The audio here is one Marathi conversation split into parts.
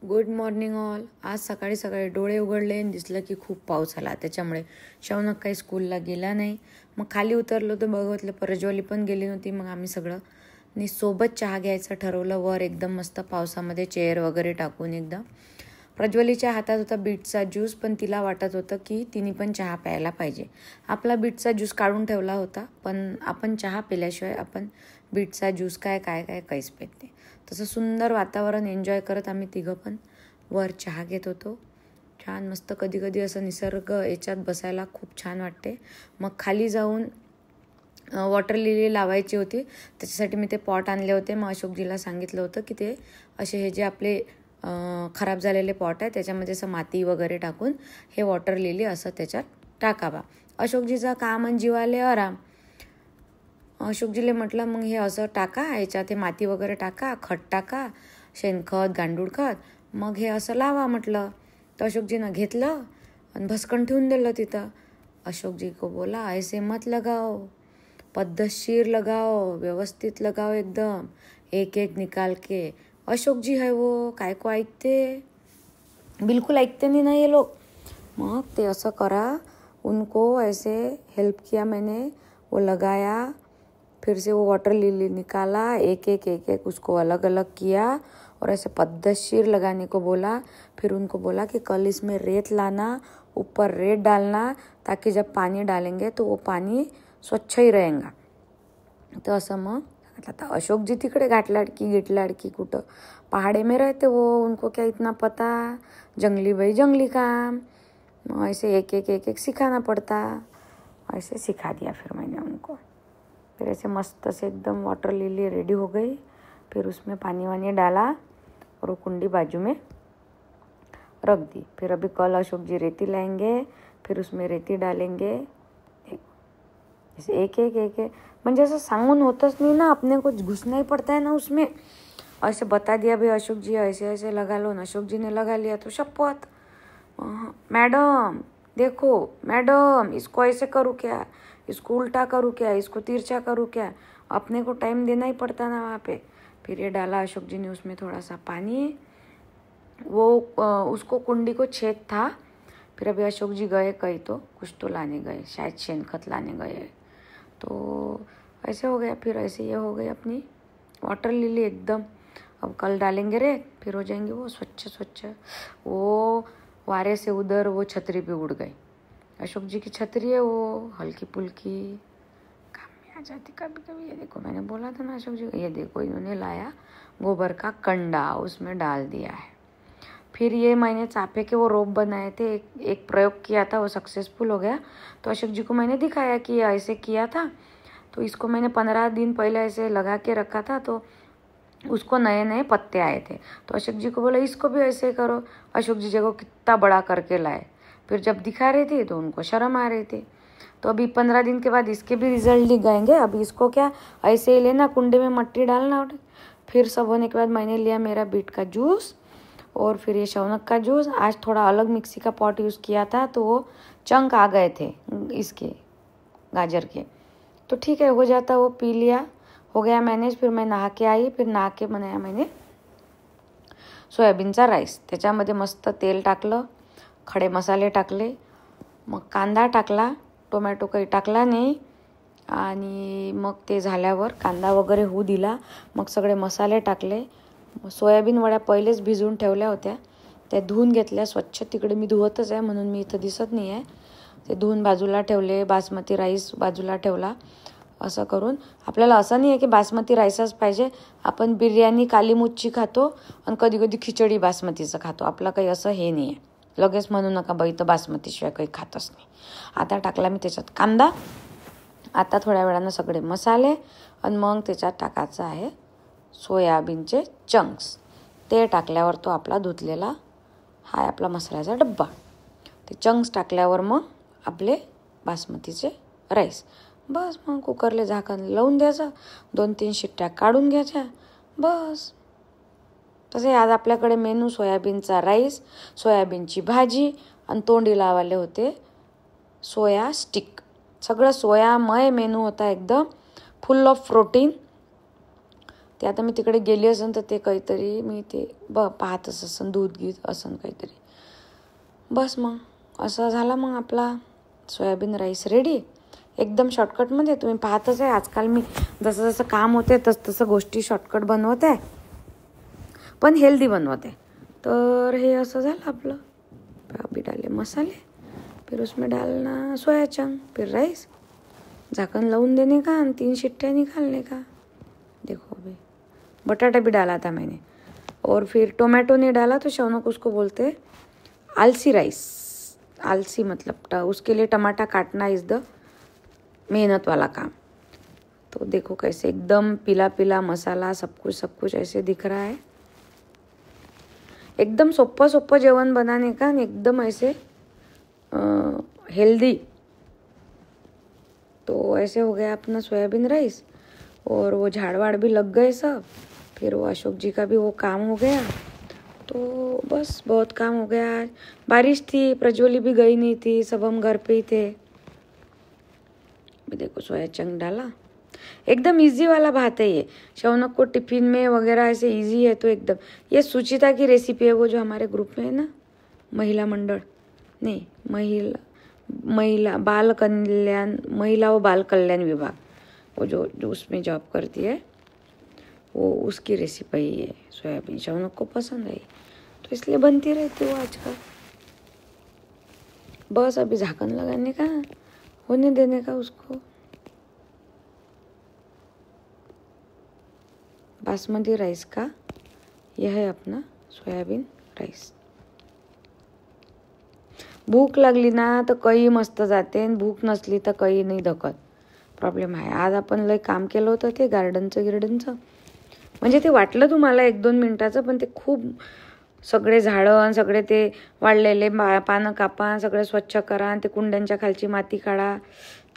Good morning all. आज सकाळी सकाळी डोळे उघडले आणि दिसलं की खूप पाऊस आला. त्याच्यामुळे शौनक काही स्कूलला गेला नाही. मग खाली उतरलो तर बघितलं प्रज्वली पण गेली नव्हती. मग आम्ही सगळं सोबत चहा घ्यायचं ठरवलं. वर एकदम मस्त पावसामध्ये चेअर वगैरे टाकून एकदम. प्रज्वलीच्या हातात होता बीटचा ज्यूस, पण तिला वाटत होतं की तिने पण चहा प्यायला पाहिजे. आपला बीटचा ज्यूस काढून ठेवला होता, पण आपण चहा पिल्याशिवाय आपण बीटचा ज्यूस काहीच पित नाही. तसं सुंदर वातावरण एन्जॉय करत आम्ही तिघं पण वर चहा घेत होतो. छान मस्त. कधी कधी असं निसर्ग याच्यात बसायला खूप छान वाटते. मग खाली जाऊन वॉटर लिली लावायची होती. त्याच्यासाठी मी ते पॉट आणले होते. मग अशोकजीला सांगितलं होतं की ते असे हे जे आपले खराब झालेले पॉट आहे त्याच्यामध्ये असं माती वगैरे टाकून हे वॉटर लिली असं त्याच्यात टाकावा. अशोकजीचा काम आणि जीवाले आराम. अशोकजीले म्हटलं मग हे असं टाका, याच्यात हे माती वगैरे टाका, खत टाका, शेणखत, गांडूळ खत, मग हे असं लावा म्हटलं. तर अशोकजीनं घेतलं आणि भस्कन ठेवून दिलं तिथं. अशोकजी को बोला ऐसे मत लगाओ, पद्धतशीर लगाओ, व्यवस्थित लगाओ, एकदम एक एक निकाल के. अशोकजी है वो, काय को ऐकते, बिल्कुल ऐकते नहीं ना ये लोग. मग ते असं करा. उनको ऐसे हेल्प किया मैंने, वो लगाया, फिर से वो वाटर लिली निकाला, एक एक उसको अलग अलग किया और ऐसे पद्धतशीर लगाने को बोला. फिर उनको बोला कि कल इसमें रेत लाना, ऊपर रेत डालना, ताकि जब पानी डालेंगे तो वो पानी स्वच्छ ही रहेगा. तो असं मग आता अशोकजी तिकडे गिटलाडकी कुठं पहाड़े में रहते वो, उनको क्या इतना पता, जंगली भाई जंगली काम. ऐसे एक एक सिखाना पड़ता. ऐसे सिखा दिया फिर मैंने उनको. फिर ऐसे मस्त से एकदम वाटर लिली रेडी हो गई. फिर उसमें पानी वानी डाला और वो कुंडी बाजू में रख दी. फिर अभी कल अशोक जी रेती लाएंगे, फिर उसमें रेती डालेंगे. एक एक म्हणजे असं सांगून होतच नहीं ना, अपने को घुसना ही पड़ता है ना उसमें. ऐसे बता दिया भाई अशोक जी ऐसे ऐसे लगा लो. अशोक जी ने लगा लिया तो शपथ, मैडम देखो, मैडम इसको ऐसे करूँ क्या, इसको उल्टा करूँ क्या, इसको तिरछा करूँ क्या. अपने को टाइम देना ही पड़ता ना वहाँ पे. फिर ये डाला अशोक जी ने उसमें थोड़ा सा पानी. वो उसको कुंडी को छेद था. फिर अभी अशोक जी गए कहीं तो कुछ तो लाने गए, शायद शेनखत लाने गए. तो ऐसे हो गया. फिर ऐसे ये हो गई अपनी वाटर लिली एकदम. अब कल डालेंगे रे, फिर हो जाएंगे वो स्वच्छ. वो वारे से उधर वो छतरी पे उड़ गई. अशोक जी की छतरी है वो, हल्की पुल्की काम में आ जाती कभी कभी. ये देखो, मैंने बोला था ना अशोक जी, ये देखो इन्होंने लाया गोबर का कंडा, उसमें डाल दिया है. फिर ये मैंने चापे के वो रोप बनाए थे, एक प्रयोग किया था, वो सक्सेसफुल हो गया. तो अशोक जी को मैंने दिखाया कि ऐसे किया था. तो इसको मैंने 15 दिन पहले ऐसे लगा के रखा था, तो उसको नए नए पत्ते आए थे. तो अशोक जी को बोला इसको भी ऐसे करो. अशोक जी को कितना बड़ा करके लाए. फिर जब दिखा रहे थे तो उनको शर्म आ रही थी. तो अभी 15 दिन के बाद इसके भी रिजल्ट दिख गएंगे. अभी इसको क्या ऐसे ही लेना, कुंडे में मट्टी डालना. फिर सब होने के बाद मैंने लिया मेरा बीट का जूस और फिर ये शौनक का जूस. आज थोड़ा अलग मिक्सी का पॉट यूज़ किया था, तो वो चंक आ गए थे इसके गाजर के. तो ठीक है, हो जाता. वो पी लिया, हो गया मैनेज. फिर मैं नहा के आई. फिर नहा के बनाया मैंने सोयाबीनचा राईस. त्याच्यामध्ये मस्त तेल टाकलं, खडे मसाले टाकले, मग कांदा टाकला, टोमॅटो काही टाकला नाही. आणि मग ते झाल्यावर कांदा वगैरे होऊ दिला. मग सगळे मसाले टाकले. सोयाबीन वड्या पहिलेच भिजवून ठेवल्या होत्या, त्या धुवून घेतल्या स्वच्छ. तिकडे मी धुवतच आहे म्हणून मी इथं दिसत नाही आहे. ते धुवून बाजूला ठेवले. बासमती राईस बाजूला ठेवला. असं करून आपल्याला असं नाही आहे की बासमती राईसच पाहिजे. आपण बिर्याणी कालीमुच्छी खातो आणि कधी कधी खिचडी बासमतीचं खातो. आपलं काही असं हे नाही आहे. लगेच म्हणू नका बाई तर बासमतीशिवाय काही खातच नाही. आता टाकला मी त्याच्यात कांदा. आता थोड्या वेळानं सगळे मसाले आणि मग त्याच्यात टाकायचं आहे सोयाबीनचे चंक्स. ते टाकल्यावर तो आपला धुतलेला हा आपला मसाल्याचा डब्बा. ते चंक्स टाकल्यावर मग आपले बासमतीचे राईस. बस मग कुकरले झाकण लावून द्यायचं, 2-3 शिट्ट्या काढून घ्यायच्या, बस. तसे आज आपल्याकडे मेनू सोयाबीनचा राईस, सोयाबीनची भाजी आणि तोंडी लावाले होते सोया स्टिक. सगळं सोयामय मेनू होता, एकदम फुल ऑफ प्रोटीन. ते आता मी तिकडे गेली असेल तर ते काहीतरी मी ते पाहतच असन, दूध गीत असन काहीतरी. बस मग असा झाला मग आपला सोयाबीन राईस रेडी. एकदम शॉर्टकटमध्ये. तुम्ही पाहतच आहे आजकाल मी जसं जसं काम होते तसं गोष्टी शॉर्टकट बनवत आहे, पण हेल्दी बनवत आहे. तर हे असं झालं आपलं. अभी डाले मसाले, फिर उसमें डालना सोया चंक, फिर राइस, ढक्कन लाऊन देने का और 3 शिट्टियाँ निकालने का. देखो अभी बटाटा भी डाला था मैंने और फिर टोमेटो नहीं डाला तो शौनक उसको बोलते आलसी राइस. आलसी मतलब उसके लिए टमाटर काटना इज द मेहनत वाला काम. तो देखो कैसे एकदम पीला पीला मसाला सब कुछ ऐसे दिख रहा है. एकदम सोप्पं जेवण बनाने का, एकदम ऐसे हेल्दी. तो ऐसे हो गया अपना सोयाबीन राइस. और वो झाड़ भी लग गए सब. फिर वो अशोक जी का भी वो काम हो गया. तो बस बहुत काम हो गया आज. बारिश थी, प्रज्वली भी गई नहीं थी, सब हम घर पे ही थे. देखो सोया चंक डाला. एकदम इजी वाला भात है ये. शौनक को टिफिन में वगैरह ऐसे इजी है. तो एकदम ये सुचिता की रेसिपी है, वो जो हमारे ग्रुप में है ना, महिला मंडल नहीं, महिला बाल कल्याण, महिला व बाल कल्याण विभाग, वो जो उसमें जॉब करती है, वो उसकी रेसिपी है सोयाबीन. शौनक को पसंद आई तो इसलिए बनती रहती वो आजकल. बस अभी ढक्कन लगाने का, होने देने का उसको. बासमती राइस का यह है अपना सोयाबीन राइस. भूक लागली ना तर काही मस्त जाते, भूक नसली तर काही नाही धकत. प्रॉब्लेम आहे. आज आपण लय काम केलं होतं ते गार्डनचं. म्हणजे ते वाटलं तुम्हाला 1-2 मिनिटाचं, पण ते खूप सगळे झाडं, सगळे ते वाळलेले पानं कापा, सगळे स्वच्छ करा, ते कुंड्यांच्या खालची माती काढा.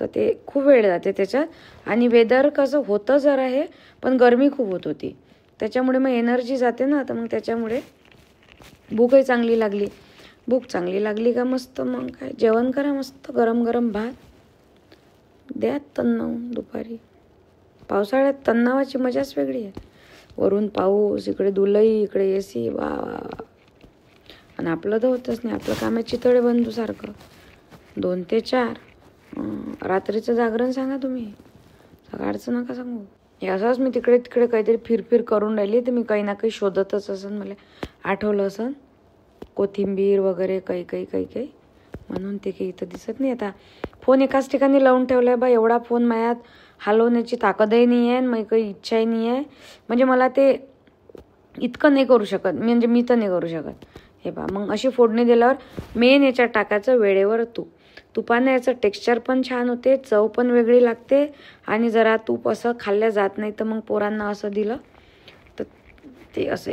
तर ते खूप वेळ जाते त्याच्यात. आणि वेदर कसं होतं जरा हे, पण गरमी खूप होत होती, त्याच्यामुळे मग एनर्जी जाते ना. तर मग त्याच्यामुळे भूकही चांगली लागली. भूक चांगली लागली का मस्त मग काय जेवण करा, मस्त गरम गरम भात द्या तन्नावून दुपारी. पावसाळ्यात तन्नावाची मजाच वेगळी आहे. वरून पाऊस, इकडे दुलई, इकडे एसी, वा. आणि आपलं तर होतच नाही. आपलं काम आहे चितळे बंधू सारखं 2 ते 4. रात्रीचं जागरण सांगा तुम्ही, सकाळचं नका सांगू. हे असंच मी तिकडे काहीतरी फिरफिर करून राहिली. तर मी काही ना काही शोधतच असन, मला आठवलं असन कोथिंबीर वगैरे काही म्हणून ते काही इथं दिसत नाही. आता फोन एकाच ठिकाणी लावून ठेवलाय बा. एवढा फोन मायात हलवण्याची ताकदही नाही आहे, मग काही इच्छाही नाही आहे. म्हणजे मला ते इतकं नाही करू शकत, म्हणजे मी तर नाही करू शकत. हे बा, मग अशी फोडणी दिल्यावर मेन याच्यात टाकायचं वेळेवर तूप. तुपाने याचं टेक्स्चर पण छान होते, चव पण वेगळी लागते. आणि जरा तूप असं खाल्ल्या जात नाही, तर मग पोरांना असं दिलं तर ते असं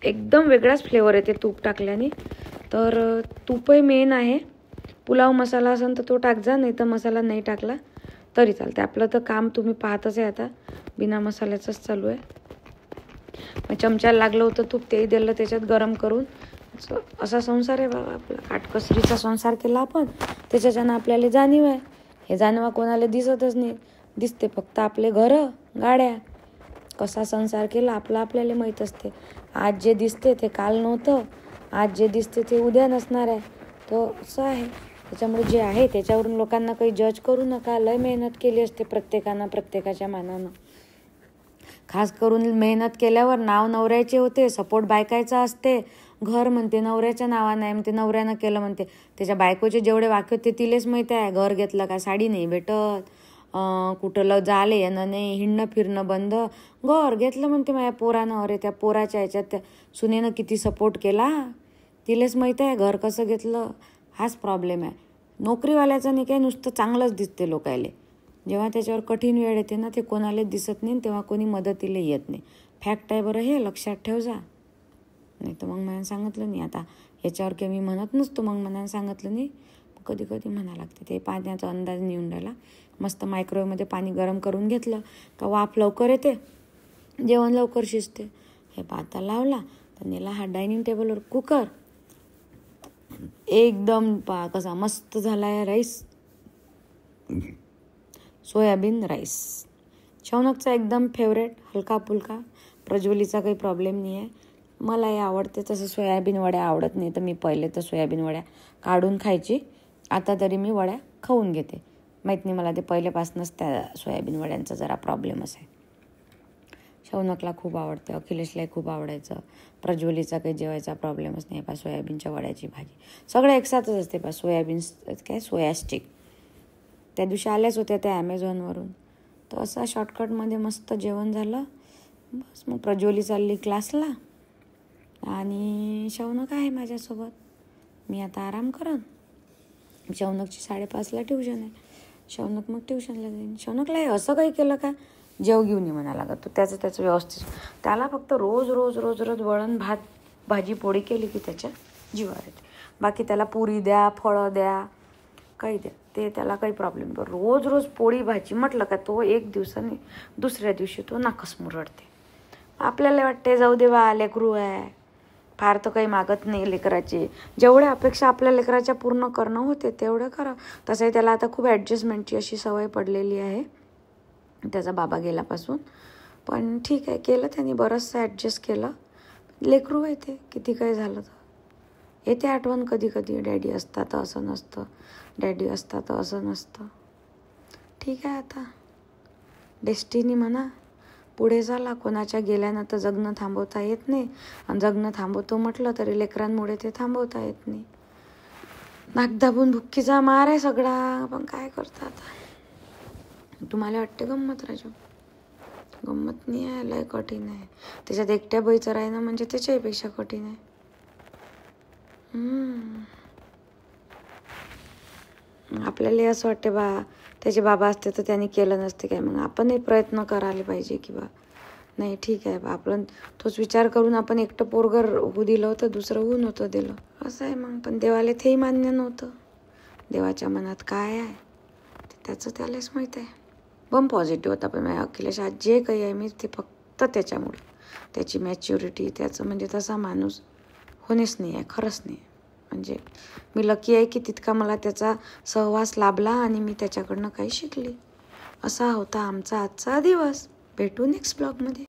एकदम वेगळाच फ्लेवर येते तूप टाकल्याने. तर तूपही मेन आहे. पुलाव मसाला असेल तर तो टाकजा, नाही तर मसाला नाही टाकला तरी चालते. आपलं तर काम तुम्ही पाहतच आहे आता, बिना मसाल्याचंच चालू आहे. मग चमच्याला लागलं होतं तूप, तेही दिलं त्याच्यात गरम करून. असा संसार आहे बाबा आपला. काटकसरीचा संसार केला आपण, त्याच्याच्यानं आपल्याला जाणीव आहे. हे जाणीवा कोणाला दिसतच नाही. दिसते फक्त आपले घरं, गाड्या. कसा संसार केला आपला आपल्याला माहीत असते. आज जे दिसते ते काल नव्हतं, आज जे दिसते ते उद्या नसणार आहे. तो असं आहे. त्याच्यामुळे जे आहे त्याच्यावरून लोकांना काही जज करू नका. लय मेहनत केली असते प्रत्येकानं प्रत्येकाच्या मानानं. खास करून मेहनत केल्यावर नाव नवऱ्याचे होते, सपोर्ट बायकायचा असते. घर म्हणते नवऱ्याच्या नावानं आहे, म्हणते नवऱ्यानं केलं म्हणते. त्याच्या बायकोचे जेवढे वाक्य होते तिलेच माहीत आहे. घर घेतलं का साडी नाही भेटत, कुठं झालं येणं नाही, हिंडणं फिरणं बंद. घर घेतलं म्हणते माझ्या पोरानं. अरे त्या पोराच्या ह्याच्यात त्या सुनेनं किती सपोर्ट केला तिलेच माहीत आहे घर कसं घेतलं. हाच प्रॉब्लेम आहे. नोकरीवाल्याचं नाही काय, नुसतं चांगलंच दिसते लोकायले. जेव्हा त्याच्यावर कठीण वेळ येते ना, ते कोणालाच दिसत नाही, तेव्हा कोणी मदतीला येत नाही. फॅक्ट आहे बरं, हे लक्षात ठेव जा. नाही तर मग मला सांगितलं नाही. आता याच्यावर काही मी म्हणत नसतो, मग मनानं सांगितलं नाही, कधी म्हणा लागते. ते पाण्याचा अंदाज नेऊन राहिला. मस्त मायक्रोवेव्हमध्ये पाणी गरम करून घेतलं का वाफ लवकर येते, जेवण लवकर शिजते. हे पाता लावला तर नेला हा डायनिंग टेबलवर कुकर. एकदम कसा मस्त झाला आहे राईस, सोयाबीन राईस. शौनकचा एकदम फेवरेट, हलका फुलका. प्रज्वलीचा काही प्रॉब्लेम नाही आहे. मलाही आवडते. तसं सोयाबीन वड्या आवडत नाही, तर मी पहिले तर सोयाबीन वड्या काढून खायची. आता तरी मी वड्या खाऊन घेते. माहीत नाही, मला ते पहिल्यापासूनच त्या सोयाबीन वड्यांचा जरा प्रॉब्लेमच आहे. शौनकला खूप आवडते, अखिलेशलाही खूप आवडायचं. प्रज्वलीचा काही जेवायचा प्रॉब्लेमच नाही. सोयाबीनच्या वड्याची भाजी सगळं एकसाथच असते. सोयाबीन काय सोया स्टिक त्या दिवशी आल्याच होत्या त्या ॲमेझॉनवरून. तर असं शॉर्टकटमध्ये मस्त जेवण झालं. बस मग प्रज्वली चालली क्लासला आणि शौनक आहे माझ्यासोबत. मी आता आराम करन. शौनकची 5:30ला ट्युशन आहे. शौनक मग ट्युशनला जाईन. शौनकला असं काही केलं का जेव घेऊन ये म्हणा लागत. तो त्याचं व्यवस्थित. त्याला फक्त रोज रोज रोज रोज वळण भात भाजी पोळी केली की त्याच्या जीवावर येते. बाकी त्याला पुरी द्या, फळं द्या, काही द्या, ते त्याला काही प्रॉब्लेम नाही. रोज रोज पोळी भाजी म्हटलं का तो एक दिवसाने दुसऱ्या दिवशी तो नाकस मुरडते. आपल्याला वाटते जाऊ दे बा, लेकरू आहे, फार तर काही मागत नाही लेकराची. जेवढ्या अपेक्षा आपल्या लेकराच्या पूर्ण करणं होते तेवढं करा. तसंही त्याला आता खूप ॲडजस्टमेंटची अशी सवय पडलेली आहे त्याचा बाबा गेल्यापासून. पण ठीक आहे, केलं त्यांनी बरंचसं ॲडजस्ट केलं. लेकरू आहे ते, किती काही झालं तर येते आठवण कधी कधी. डॅडी असता तर असं नसतं, डॅडी असता तर असं नसतं. ठीक आहे, आता डेस्टिनी म्हणा. पुढे झाला. कोणाच्या गेल्यानं तर जगणं थांबवता येत नाही. आणि जगणं थांबवतो म्हटलं तरी लेकरांमुळे ते थांबवता येत नाही. नाकदाबून भुक्कीचा मार आहे सगळा. पण काय करता आता. तुम्हाला वाटते गंमत राजू? गंमत नाही आहे, लय कठीण आहे. त्याच्यात एकट्या बाईचं राहणं म्हणजे त्याच्याहीपेक्षा कठीण आहे. आपल्याला असं वाटते बा त्याचे बाबा असते तर त्यांनी केलं नसते काय. मग आपणही प्रयत्न करायला पाहिजे की बा नाही ठीक आहे बा, आपण तोच विचार करून आपण एकटं पोरगर होऊ दिलं होतं, दुसरं होऊ नव्हतं दिलं, असं आहे. मग पण देवाला तेही मान्य नव्हतं. देवाच्या मनात काय आहे ते त्याचं त्यालाच माहीत आहे. बम पॉझिटिव्ह होता. पण अखिलेश आज जे काही आहे मी ते फक्त त्याच्यामुळं. त्याची मॅच्युरिटी, त्याचं म्हणजे तसा माणूस होणेच नाही आहे, खरंच नाही. म्हणजे मी लकी आहे की तितका मला त्याचा सहवास लाभला आणि मी त्याच्याकडनं काही शिकली. असा होता आमचा आजचा दिवस. भेटू नेक्स्ट ब्लॉगमध्ये.